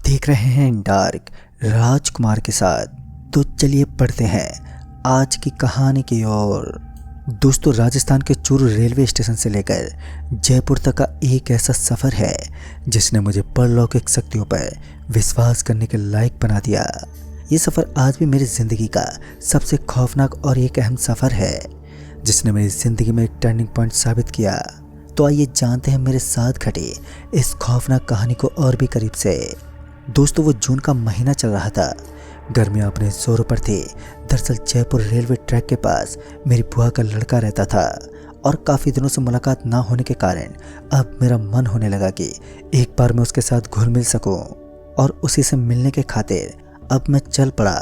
देख रहे हैं डार्क राजकुमार के साथ। तो चलिए पढ़ते हैं आज की कहानी की ओर। दोस्तों, राजस्थान के चूरू रेलवे स्टेशन से लेकर जयपुर तक का एक ऐसा सफ़र है जिसने मुझे परलौकिक शक्तियों पर विश्वास करने के लायक बना दिया। ये सफ़र आज भी मेरी ज़िंदगी का सबसे खौफनाक और एक अहम सफ़र है जिसने मेरी ज़िंदगी में एक टर्निंग पॉइंट साबित किया। तो आइए जानते हैं मेरे साथ घटे इस खौफनाक कहानी को और भी करीब से। दोस्तों, वो जून का महीना चल रहा था। गर्मियाँ अपने जोरों पर थी। दरअसल जयपुर रेलवे ट्रैक के पास मेरी बुआ का लड़का रहता था और काफ़ी दिनों से मुलाकात ना होने के कारण अब मेरा मन होने लगा कि एक बार मैं उसके साथ घुल मिल सकूं। और उसी से मिलने के खातिर अब मैं चल पड़ा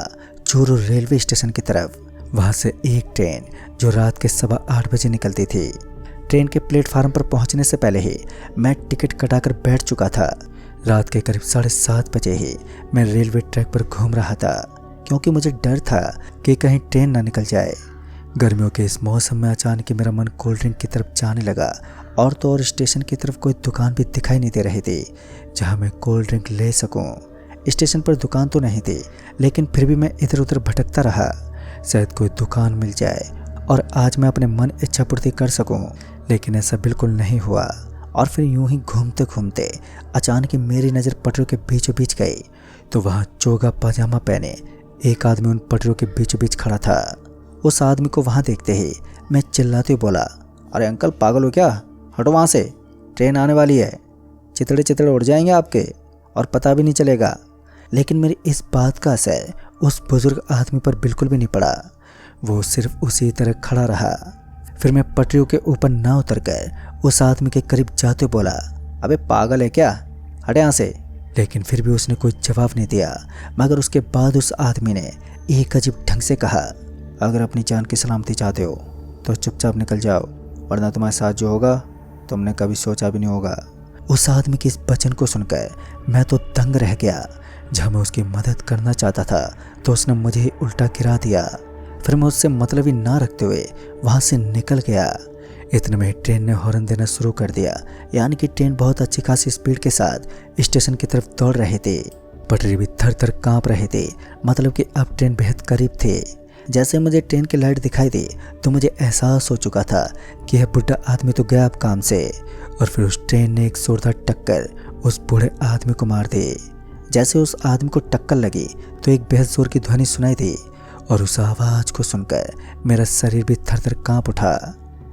चूरू रेलवे स्टेशन की तरफ। वहाँ से एक ट्रेन जो रात के 8:15 बजे निकलती थी। ट्रेन के प्लेटफार्म पर पहुँचने से पहले ही मैं टिकट कटाकर बैठ चुका था। रात के करीब 7:30 बजे ही मैं रेलवे ट्रैक पर घूम रहा था क्योंकि मुझे डर था कि कहीं ट्रेन ना निकल जाए। गर्मियों के इस मौसम में अचानक ही मेरा मन कोल्ड ड्रिंक की तरफ जाने लगा। और तो और स्टेशन की तरफ कोई दुकान भी दिखाई नहीं दे रही थी जहां मैं कोल्ड ड्रिंक ले सकूं। स्टेशन पर दुकान तो नहीं थी, लेकिन फिर भी मैं इधर उधर भटकता रहा, शायद कोई दुकान मिल जाए और आज मैं अपने मन इच्छा पूर्ति कर सकूं। लेकिन ऐसा बिल्कुल नहीं हुआ। और फिर यूं ही घूमते घूमते अचानक ही मेरी नज़र पटरियों के बीचों बीच गई तो वहाँ चोगा पाजामा पहने एक आदमी उन पटरियों के बीचों बीच खड़ा था। उस आदमी को वहाँ देखते ही मैं चिल्लाते हुए बोला, अरे अंकल, पागल हो क्या? हटो वहाँ से, ट्रेन आने वाली है। चितड़े चितड़े उड़ जाएंगे आपके और पता भी नहीं चलेगा। लेकिन मेरी इस बात का असर उस बुजुर्ग आदमी पर बिल्कुल भी नहीं पड़ा। वो सिर्फ उसी तरह खड़ा रहा। फिर मैं पटरियों के ऊपर ना उतरकर उस आदमी के करीब जाते बोला, अबे पागल है क्या, हटे यहाँ से। लेकिन फिर भी उसने कोई जवाब नहीं दिया। मगर उसके बाद उस आदमी ने एक अजीब ढंग से कहा, अगर अपनी जान की सलामती चाहते हो तो चुपचाप निकल जाओ, वरना तुम्हारे साथ जो होगा तुमने कभी सोचा भी नहीं होगा। उस आदमी के इस वचन को सुनकर मैं तो दंग रह गया। जब मैं उसकी मदद करना चाहता था तो उसने मुझे ही उल्टा गिरा दिया। फिर मैं उससे मतलब ही ना रखते हुए वहाँ से निकल गया। इतने में ट्रेन ने हॉर्न देना शुरू कर दिया, यानी कि ट्रेन बहुत अच्छी खासी स्पीड के साथ स्टेशन की तरफ दौड़ रहे थे। पटरी भी थर थर काँप रहे थे, मतलब कि अब ट्रेन बेहद करीब थे। जैसे मुझे ट्रेन की लाइट दिखाई दी तो मुझे एहसास हो चुका था कि यह बुढ़ा आदमी तो गया अब काम से। और फिर उस ट्रेन ने एक जोरदार टक्कर उस बूढ़े आदमी को मार दी। जैसे उस आदमी को टक्कर लगी तो एक बेहद जोर की ध्वनि सुनाई दी और उस आवाज़ को सुनकर मेरा शरीर भी थर थर काँप उठा,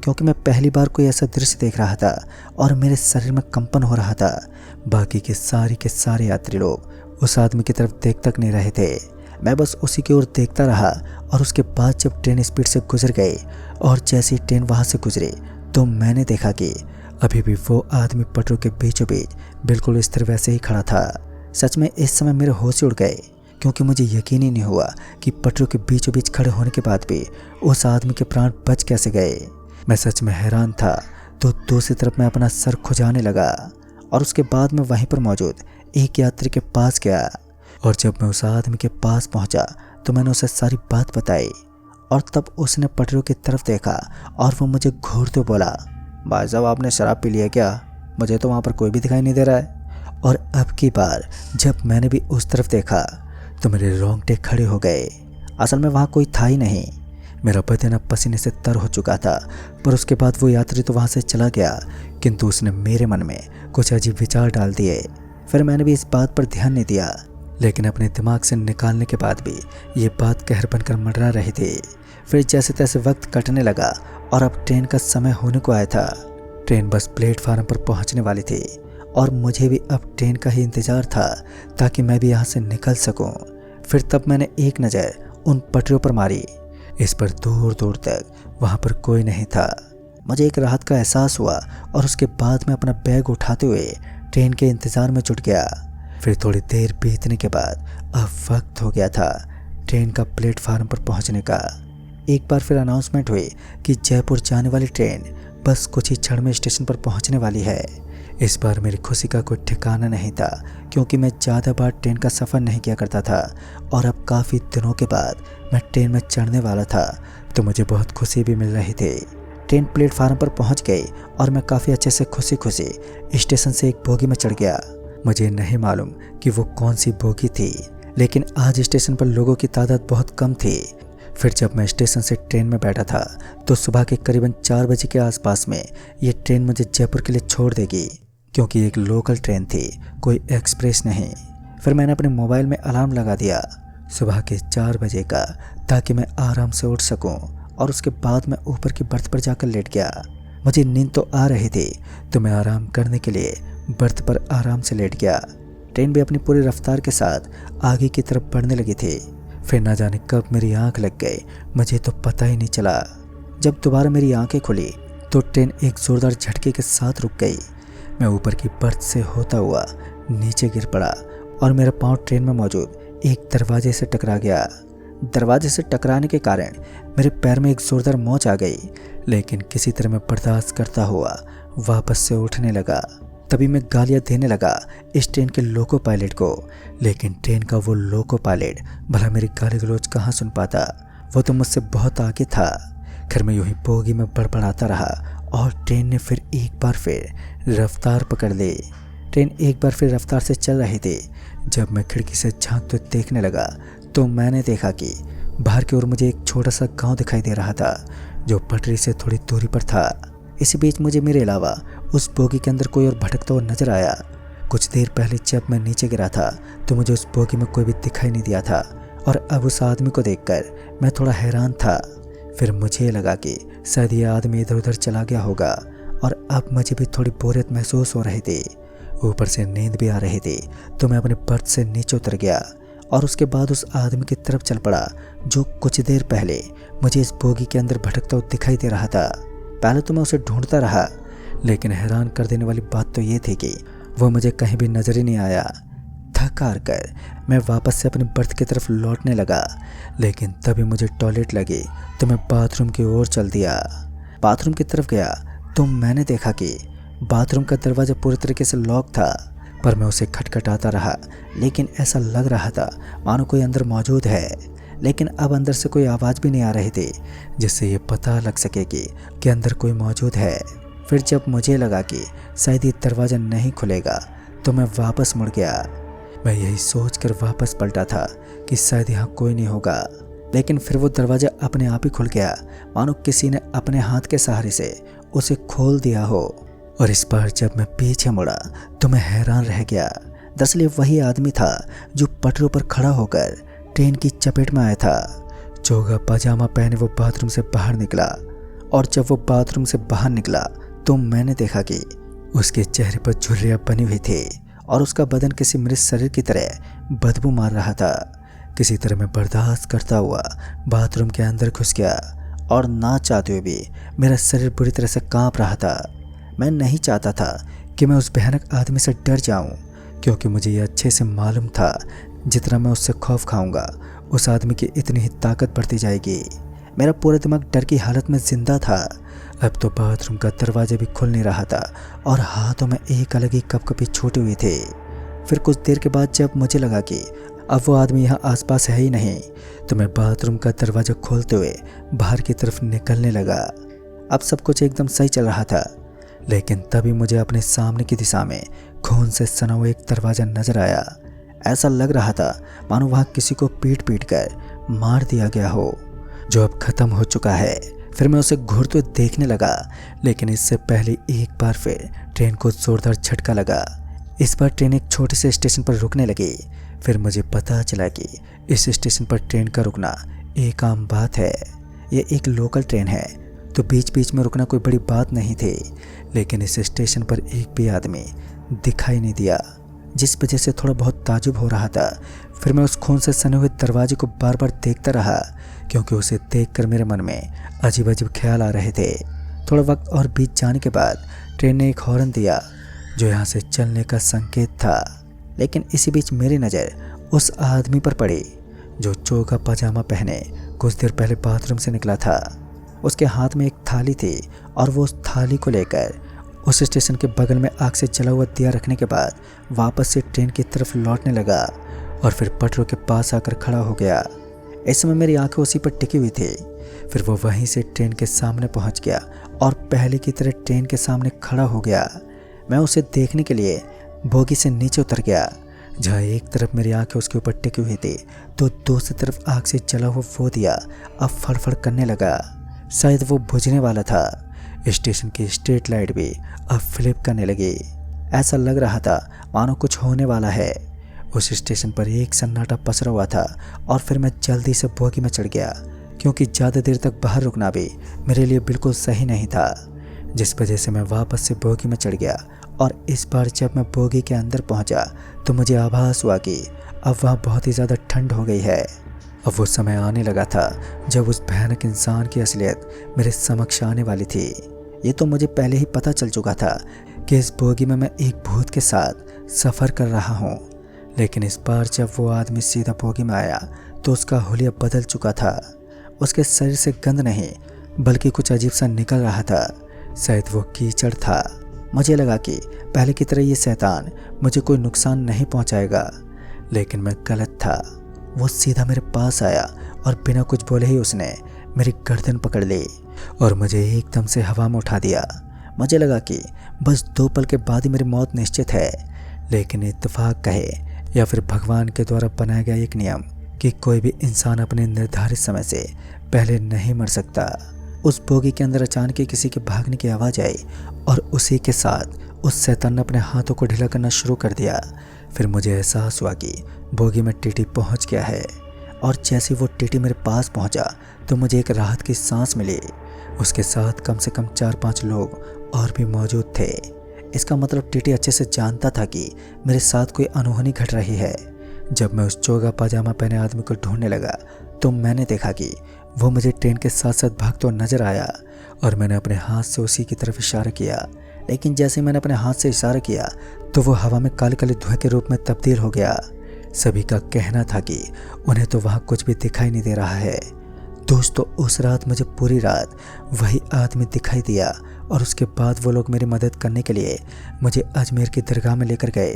क्योंकि मैं पहली बार कोई ऐसा दृश्य देख रहा था और मेरे शरीर में कंपन हो रहा था। बाकी के सारे यात्री लोग उस आदमी की तरफ देख तक नहीं रहे थे। मैं बस उसी की ओर देखता रहा। और उसके बाद जब ट्रेन स्पीड से गुजर गई और जैसे ही ट्रेन वहाँ से गुजरी तो मैंने देखा कि अभी भी वो आदमी पटरों के बीचों बीच बिल्कुल इस तरह वैसे ही खड़ा था। सच में इस समय मेरे होश उड़ गए, क्योंकि मुझे यकीन ही नहीं हुआ कि पटरियों के बीचों बीच खड़े होने के बाद भी उस आदमी के प्राण बच कैसे गए। मैं सच में हैरान था। तो दूसरी तरफ मैं अपना सर खुजाने लगा और उसके बाद मैं वहीं पर मौजूद एक यात्री के पास गया। और जब मैं उस आदमी के पास पहुंचा तो मैंने उसे सारी बात बताई। और तब उसने पटरियों की तरफ देखा और वो मुझे घूरते बोला, भाई साहब, आपने शराब पी लिया क्या? मुझे तो वहाँ पर कोई भी दिखाई नहीं दे रहा है। और अब की बार जब मैंने भी उस तरफ देखा तो मेरे रोंगटे खड़े हो गए। असल में वहाँ कोई था ही नहीं। मेरा बदन अब पसीने से तर हो चुका था। पर उसके बाद वो यात्री तो वहाँ से चला गया, किंतु उसने मेरे मन में कुछ अजीब विचार डाल दिए। फिर मैंने भी इस बात पर ध्यान नहीं दिया, लेकिन अपने दिमाग से निकालने के बाद भी ये बात कहर बनकर मंडरा रही थी। फिर जैसे तैसे वक्त कटने लगा और अब ट्रेन का समय होने को आया था। ट्रेन बस प्लेटफार्म पर पहुँचने वाली थी और मुझे भी अब ट्रेन का ही इंतज़ार था ताकि मैं भी यहाँ से निकल सकूँ। फिर तब मैंने एक नज़र उन पटरियों पर मारी। इस पर दूर दूर तक वहाँ पर कोई नहीं था। मुझे एक राहत का एहसास हुआ और उसके बाद मैं अपना बैग उठाते हुए ट्रेन के इंतज़ार में जुट गया। फिर थोड़ी देर बीतने के बाद अब वक्त हो गया था ट्रेन का प्लेटफार्म पर पहुँचने का। एक बार फिर अनाउंसमेंट हुई कि जयपुर जाने वाली ट्रेन बस कुछ ही क्षण में स्टेशन पर पहुँचने वाली है। इस बार मेरी खुशी का कोई ठिकाना नहीं था, क्योंकि मैं ज़्यादा बार ट्रेन का सफ़र नहीं किया करता था और अब काफ़ी दिनों के बाद मैं ट्रेन में चढ़ने वाला था, तो मुझे बहुत खुशी भी मिल रही थी। ट्रेन प्लेटफार्म पर पहुंच गई और मैं काफ़ी अच्छे से खुशी खुशी स्टेशन से एक बोगी में चढ़ गया। मुझे नहीं मालूम कि वो कौन सी बोगी थी, लेकिन आज स्टेशन पर लोगों की तादाद बहुत कम थी। फिर जब मैं स्टेशन से ट्रेन में बैठा था तो सुबह के करीबन 4 बजे के आसपास में ये ट्रेन मुझे जयपुर के लिए छोड़ देगी, क्योंकि एक लोकल ट्रेन थी, कोई एक्सप्रेस नहीं। फिर मैंने अपने मोबाइल में अलार्म लगा दिया सुबह के 4 बजे का, ताकि मैं आराम से उठ सकूं, और उसके बाद मैं ऊपर की बर्थ पर जाकर लेट गया। मुझे नींद तो आ रही थी, तो मैं आराम करने के लिए बर्थ पर आराम से लेट गया। ट्रेन भी अपनी पूरी रफ्तार के साथ आगे की तरफ बढ़ने लगी थी। फिर ना जाने कब मेरी आंख लग गई, मुझे तो पता ही नहीं चला। जब दोबारा मेरी आंखें खुली तो ट्रेन एक जोरदार झटके के साथ रुक गई। मैं ऊपर की बर्थ से होता हुआ नीचे गिर पड़ा और मेरा पाँव ट्रेन में मौजूद एक दरवाजे से टकरा गया। दरवाजे से टकराने के कारण मेरे पैर में एक जोरदार मोच आ गई, लेकिन किसी तरह मैं बर्दाश्त करता हुआ वापस से उठने लगा। तभी मैं गालियाँ देने लगा इस ट्रेन के लोको पायलट को, लेकिन ट्रेन का वो लोको पायलट भला मेरी गाली गलौज कहाँ सुन पाता, वो तो मुझसे बहुत आगे था। खैर मैं यूं ही बोगी में बड़बड़ाता रहा और ट्रेन ने फिर एक बार फिर रफ्तार पकड़ ली। ट्रेन एक बार फिर रफ्तार से चल रही थी। जब मैं खिड़की से झांकते देखने लगा तो मैंने देखा कि बाहर की ओर मुझे एक छोटा सा गांव दिखाई दे रहा था, जो पटरी से थोड़ी दूरी पर था। इसी बीच मुझे मेरे अलावा उस बोगी के अंदर कोई और भटकता हुआ नजर आया। कुछ देर पहले जब मैं नीचे गिरा था तो मुझे उस बोगी में कोई भी दिखाई नहीं दिया था, और अब उस आदमी को देखकर मैं थोड़ा हैरान था। फिर मुझे लगा कि शायद ये आदमी इधर उधर चला गया होगा, और अब मुझे भी थोड़ी बोरियत महसूस हो रही थी। ऊपर से नींद भी आ रही थी, तो मैं अपने बर्थ से नीचे उतर गया और उसके बाद उस आदमी की तरफ चल पड़ा जो कुछ देर पहले मुझे इस बोगी के अंदर भटकता हुआ दिखाई दे रहा था। पहले तो मैं उसे ढूंढता रहा, लेकिन हैरान कर देने वाली बात तो ये थी कि वो मुझे कहीं भी नजर ही नहीं आया। थक हार कर मैं वापस से अपनी बर्थ की तरफ लौटने लगा, लेकिन तभी मुझे टॉयलेट लगी तो मैं बाथरूम की ओर चल दिया। बाथरूम की तरफ गया तो मैंने देखा कि बाथरूम का दरवाज़ा पूरी तरीके से लॉक था, पर मैं उसे खटखटाता रहा, लेकिन ऐसा लग रहा था मानो कोई अंदर मौजूद है। लेकिन अब अंदर से कोई आवाज़ भी नहीं आ रही थी जिससे ये पता लग सके कि अंदर कोई मौजूद है। फिर जब मुझे लगा कि शायद ये दरवाज़ा नहीं खुलेगा तो मैं वापस मुड़ गया। मैं यही सोच कर वापस पलटा था कि शायद यहाँ कोई नहीं होगा, लेकिन फिर वो दरवाज़ा अपने आप ही खुल गया, मानो किसी ने अपने हाथ के सहारे से उसे खोल दिया हो। और इस बार जब मैं पीछे मुड़ा तो मैं हैरान रह गया। दरअसल वही आदमी था जो पटरों पर खड़ा होकर ट्रेन की चपेट में आया था। चोगा पजामा पहने वो बाथरूम से बाहर निकला, और जब वो बाथरूम से बाहर निकला तो मैंने देखा कि उसके चेहरे पर झुर्रियाँ बनी हुई थी और उसका बदन किसी मृत शरीर की तरह बदबू मार रहा था। किसी तरह मैं बर्दाश्त करता हुआ बाथरूम के अंदर घुस गया, और ना चाहते हुए भी मेरा शरीर बुरी तरह से कांप रहा था। मैं नहीं चाहता था कि मैं उस भयानक आदमी से डर जाऊं, क्योंकि मुझे यह अच्छे से मालूम था जितना मैं उससे खौफ खाऊंगा उस आदमी की इतनी ही ताकत बढ़ती जाएगी। मेरा पूरा दिमाग डर की हालत में जिंदा था। अब तो बाथरूम का दरवाजा भी खुल नहीं रहा था और हाथों में एक अलग ही कपकपी छूटे हुए थे। फिर कुछ देर के बाद जब मुझे लगा कि अब वो आदमी यहाँ आसपास है ही नहीं, तो मैं बाथरूम का दरवाजा खोलते हुए बाहर की तरफ निकलने लगा। अब सब कुछ एकदम सही चल रहा था, लेकिन तभी मुझे अपने सामने की दिशा में खून से सना हुआ एक दरवाज़ा नजर आया। ऐसा लग रहा था मानो वहाँ किसी को पीट पीट कर मार दिया गया हो, जो अब ख़त्म हो चुका है। फिर मैं उसे घूरते हुए देखने लगा, लेकिन इससे पहले एक बार फिर ट्रेन को जोरदार झटका लगा। इस बार ट्रेन एक छोटे से स्टेशन पर रुकने लगी। फिर मुझे पता चला कि इस स्टेशन पर ट्रेन का रुकना एक आम बात है। ये एक लोकल ट्रेन है, तो बीच बीच में रुकना कोई बड़ी बात नहीं थी। लेकिन इस स्टेशन पर एक भी आदमी दिखाई नहीं दिया, जिस वजह से थोड़ा बहुत ताजुब हो रहा था। फिर मैं उस खून से सने हुए दरवाजे को बार बार देखता रहा, क्योंकि उसे देखकर मेरे मन में अजीब अजीब ख्याल आ रहे थे। थोड़ा वक्त और बीत जाने के बाद ट्रेन ने एक हॉर्न दिया, जो यहाँ से चलने का संकेत था। लेकिन इसी बीच मेरी नज़र उस आदमी पर पड़ी जो चोगा पजामा पहने कुछ देर पहले बाथरूम से निकला था। उसके हाथ में एक थाली थी, और वो उस थाली को लेकर उस स्टेशन के बगल में आग से जला हुआ दिया रखने के बाद वापस से ट्रेन की तरफ लौटने लगा, और फिर पटरों के पास आकर खड़ा हो गया। इस समय मेरी आंखें उसी पर टिकी हुई थी। फिर वो वहीं से ट्रेन के सामने पहुंच गया और पहले की तरह ट्रेन के सामने खड़ा हो गया। मैं उसे देखने के लिए बोगी से नीचे उतर गया। जहाँ एक तरफ मेरी आंखें उसके ऊपर टिकी हुई थी तो दूसरी तरफ आग से जला हुआ वो दिया अब फड़फड़ करने लगा। शायद वो बुझने वाला था। स्टेशन की स्ट्रीट लाइट भी अब फ्लिप करने लगी। ऐसा लग रहा था मानो कुछ होने वाला है। उस स्टेशन पर एक सन्नाटा पसरा हुआ था और फिर मैं जल्दी से बोगी में चढ़ गया, क्योंकि ज़्यादा देर तक बाहर रुकना भी मेरे लिए बिल्कुल सही नहीं था। जिस वजह से मैं वापस से बोगी में चढ़ गया और इस बार जब मैं बोगी के अंदर पहुंचा तो मुझे आभास हुआ कि अब वहाँ बहुत ही ज़्यादा ठंड हो गई है। अब वो समय आने लगा था जब उस भयानक इंसान की असलियत मेरे समक्ष आने वाली थी। ये तो मुझे पहले ही पता चल चुका था कि इस बोगी में मैं एक भूत के साथ सफ़र कर रहा हूँ, लेकिन इस बार जब वो आदमी सीधा बोगी में आया तो उसका हुलिया बदल चुका था। उसके शरीर से गंध नहीं बल्कि कुछ अजीब सा निकल रहा था। शायद वो कीचड़ था। मुझे लगा कि पहले की तरह ये शैतान मुझे कोई नुकसान नहीं पहुंचाएगा, लेकिन मैं गलत था। वो सीधा मेरे पास आया और बिना कुछ बोले ही उसने मेरी गर्दन पकड़ ली और मुझे एकदम से हवा में उठा दिया। मुझे लगा कि बस 2 पल के बाद ही मेरी मौत निश्चित है, लेकिन इत्तेफाक कहे या फिर भगवान के द्वारा बनाया गया एक नियम कि कोई भी इंसान अपने निर्धारित समय से पहले नहीं मर सकता। उस बोगी के अंदर अचानक ही किसी के भागने की आवाज़ आई और उसी के साथ उस शैतान ने अपने हाथों को ढीला करना शुरू कर दिया। फिर मुझे एहसास हुआ कि बोगी में टीटी पहुंच गया है और जैसे वो टीटी मेरे पास पहुंचा तो मुझे एक राहत की सांस मिली। उसके साथ कम से कम 4-5 लोग और भी मौजूद थे। इसका मतलब टीटी अच्छे से जानता था कि मेरे साथ कोई अनहोनी घट रही है। जब मैं उस चोगा पाजामा पहने आदमी को ढूंढने लगा तो मैंने देखा कि वो मुझे ट्रेन के साथ साथ भागता हुआ नजर आया और मैंने अपने हाथ से उसी की तरफ इशारा किया। लेकिन जैसे ही मैंने अपने हाथ से इशारा किया तो वो हवा में काले काले धुएं के रूप में तब्दील हो गया। सभी का कहना था कि उन्हें तो वहाँ कुछ भी दिखाई नहीं दे रहा है। दोस्तों, उस रात मुझे पूरी रात वही आदमी दिखाई दिया और उसके बाद वो लोग मेरी मदद करने के लिए मुझे अजमेर की दरगाह में लेकर गए,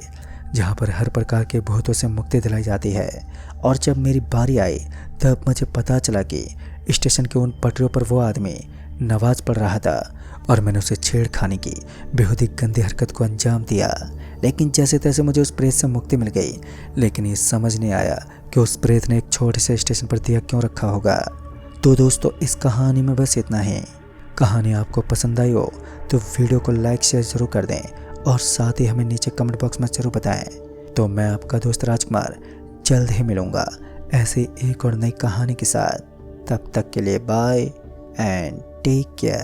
जहाँ पर हर प्रकार के भूतों से मुक्ति दिलाई जाती है। और जब मेरी बारी आई तब मुझे पता चला कि स्टेशन के उन पटरियों पर वो आदमी नमाज पढ़ रहा था और मैंने उसे छेड़खानी की बेहूदी गंदी हरकत को अंजाम दिया। लेकिन जैसे तैसे मुझे उस प्रेत से मुक्ति मिल गई, लेकिन ये समझ नहीं आया कि उस प्रेत ने एक छोटे से स्टेशन पर दिया क्यों रखा होगा। तो दोस्तों, इस कहानी में बस इतना ही। कहानी आपको पसंद आई हो तो वीडियो को लाइक शेयर ज़रूर कर दें और साथ ही हमें नीचे कमेंट बॉक्स में ज़रूर बताएं। तो मैं आपका दोस्त राजकुमार जल्द ही मिलूँगा ऐसे एक और नई कहानी के साथ। तब तक के लिए बाय एंड टेक केयर।